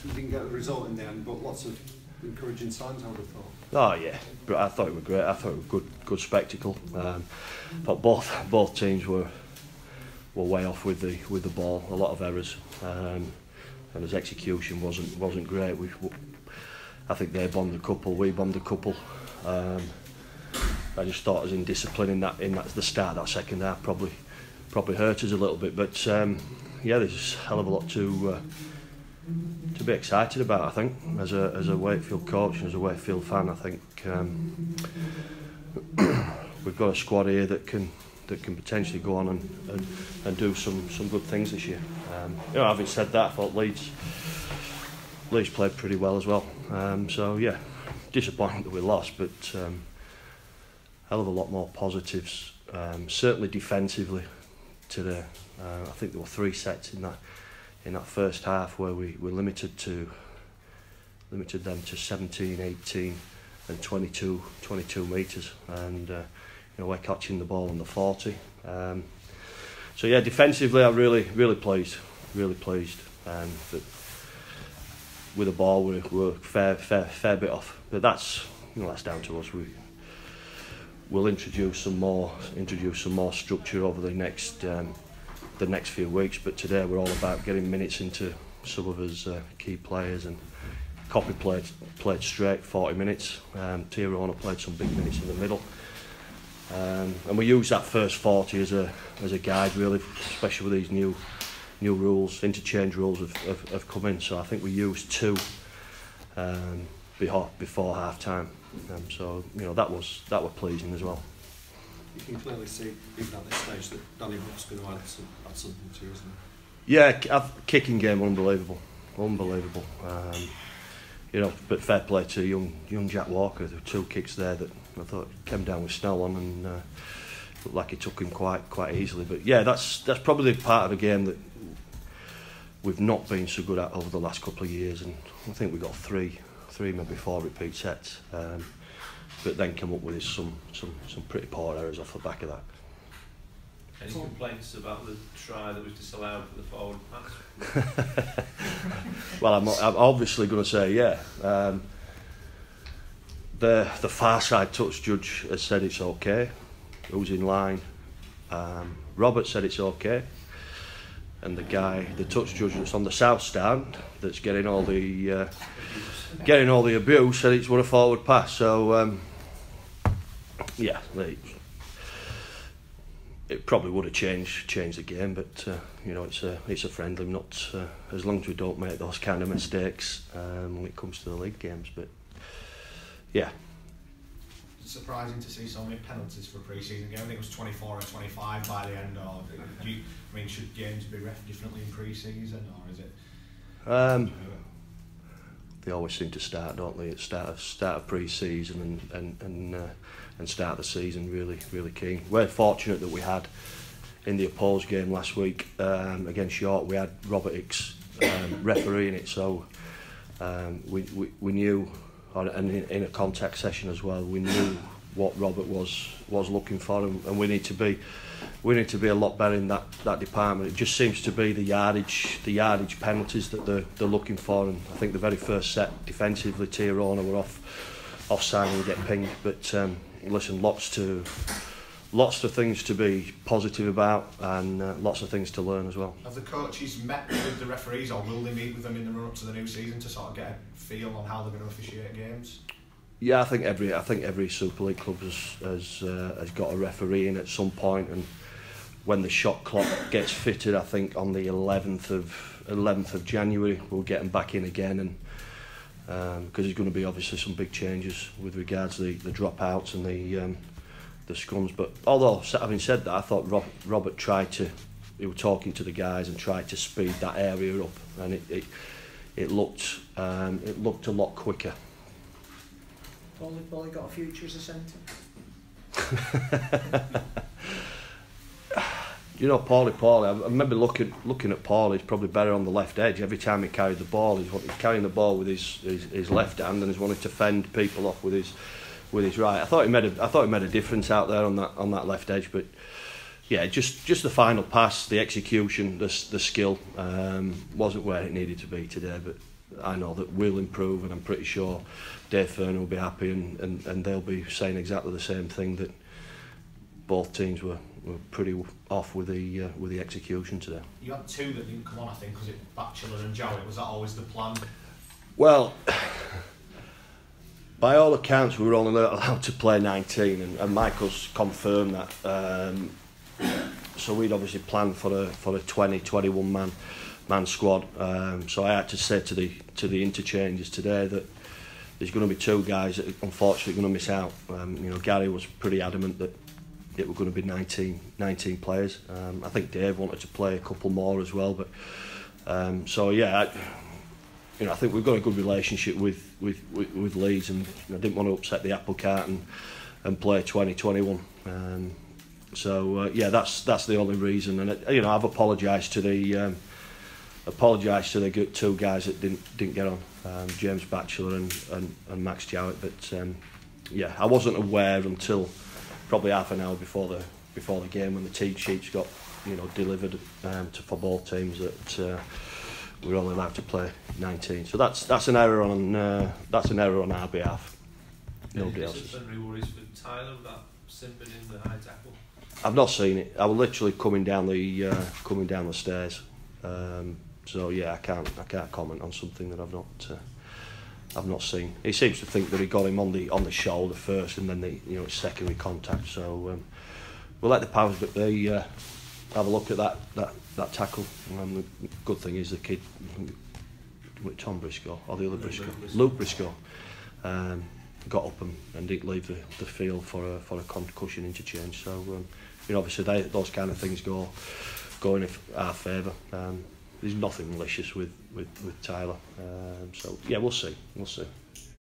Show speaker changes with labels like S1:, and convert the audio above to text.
S1: You didn't get the result in the end, but lots of encouraging signs, I would have thought.
S2: Oh yeah, but I thought it was great. I thought it was good spectacle. But both teams were way off with the ball. A lot of errors, and his execution wasn't great. I think they bombed a couple, we bombed a couple. I just thought us indiscipline in that the start of that second half probably hurt us a little bit. But yeah, there's a hell of a lot to be excited about. I think as a Wakefield coach and as a Wakefield fan, I think we've got a squad here that can potentially go on and do some good things this year. Having said that, I thought Leeds played pretty well as well. So yeah, disappointing that we lost, but hell of a lot more positives. Certainly defensively today. I think there were 3 sets in that first half where we limited them to 17, 18 and 22 metres, and we're catching the ball on the 40. So yeah, defensively I'm really pleased that with the ball we're fair bit off, but that's down to us. We'll introduce some more structure over the next few weeks, but today we're all about getting minutes into some of his key players, and Copy played straight 40 minutes. Tirona played some big minutes in the middle, and we use that first 40 as a guide, really, especially with these new rules. Interchange rules have come in, so I think we used 2 before half time. So that was pleasing as well.
S1: You can clearly see, even at this stage, that Danny Hook's going to add something to, isn't he?
S2: Yeah, kicking game unbelievable. But fair play to young Jack Walker. There were 2 kicks there that I thought came down with Snell on, and looked like he took him quite easily. But yeah, that's probably part of the game that we've not been so good at over the last couple of years, and I think we got 3, maybe 4 repeat sets, but then come up with some pretty poor errors off the back of that.
S3: Any complaints about the try that was disallowed for the forward pass?
S2: Well, I'm obviously going to say yeah. The far side touch judge has said it's okay. Who's in line? Robert said it's okay, and the touch judge that's on the south stand that's getting all the abuse said it's a forward pass. So yeah, it probably would have changed the game, but it's a friendly. Not as long as we don't make those kind of mistakes when it comes to the league games. But yeah,
S4: it's surprising to see so many penalties for a pre-season game. I think it was 24 or 25 by the end. Or should games be ref differently in pre-season, or is it?
S2: They always seem to start, don't they? At start of pre-season and start the season really keen. We're fortunate that we had in the opposed game last week against York, we had Robert Hicks refereeing it, so we knew, and in a contact session as well, we knew what Robert was looking for, and we need to be a lot better in that department. It just seems to be the yardage penalties that they're looking for, and I think the very first set defensively, Tirona were offside and get pinged. But listen, lots of things to be positive about, and lots of things to learn as well.
S4: Have the coaches met with the referees, or will they meet with them in the run up to the new season to sort of get a feel on how they're going to officiate games?
S2: Yeah, I think every Super League club has got a referee in at some point, and when the shot clock gets fitted, I think on the 11th of January, we'll get them back in again, and because there's going to be obviously some big changes with regards to the dropouts and the scrums. But although having said that, I thought Robert he was talking to the guys and tried to speed that area up, and it looked a lot quicker.
S5: Paulie got a future as a centre.
S2: Paulie. I remember looking at Paulie. He's probably better on the left edge. Every time he carried the ball, he's carrying the ball with his left hand, and he's wanting to fend people off with his right. I thought he made a difference out there on that left edge. But yeah, just the final pass, the execution, the skill wasn't where it needed to be today. But I know that will improve, and I'm pretty sure Dave Fern will be happy, and they'll be saying exactly the same thing, that both teams were pretty off with the execution today.
S4: You had two that didn't come on, I think. Was it Batchelor and Jowett? Was that always the plan?
S2: Well, by all accounts, we were only allowed to play 19, and Michael's confirmed that. So we'd obviously planned for a 21 man squad. So I had to say to the interchanges today that there's going to be two guys that are unfortunately going to miss out. Gary was pretty adamant that it were going to be 19 players. I think Dave wanted to play a couple more as well, but so yeah, I think we've got a good relationship with Leeds, and I didn't want to upset the apple cart and play 2021. So yeah, that's the only reason, and I've apologised to the two guys that didn't get on, James Batchelor and Max Jowett. But yeah, I wasn't aware until probably half an hour before the game, when the team sheets got delivered to football teams, that we're only allowed to play 19. So that's an error on our behalf. Nobody else's.
S3: Any worries for Tyler with that simping in the high tackle?
S2: I've not seen it. I was literally coming down the stairs. So yeah, I can't comment on something that I've not seen. He seems to think that he got him on the shoulder first, and then it's secondary contact. So we'll let the powers that be have a look at that tackle. The good thing is the kid, Tom Briscoe or the other Briscoe, Luke Briscoe, got up and didn't leave the field for a concussion interchange. So obviously those kind of things go in our favour. There's nothing malicious with Tyler. So yeah, we'll see.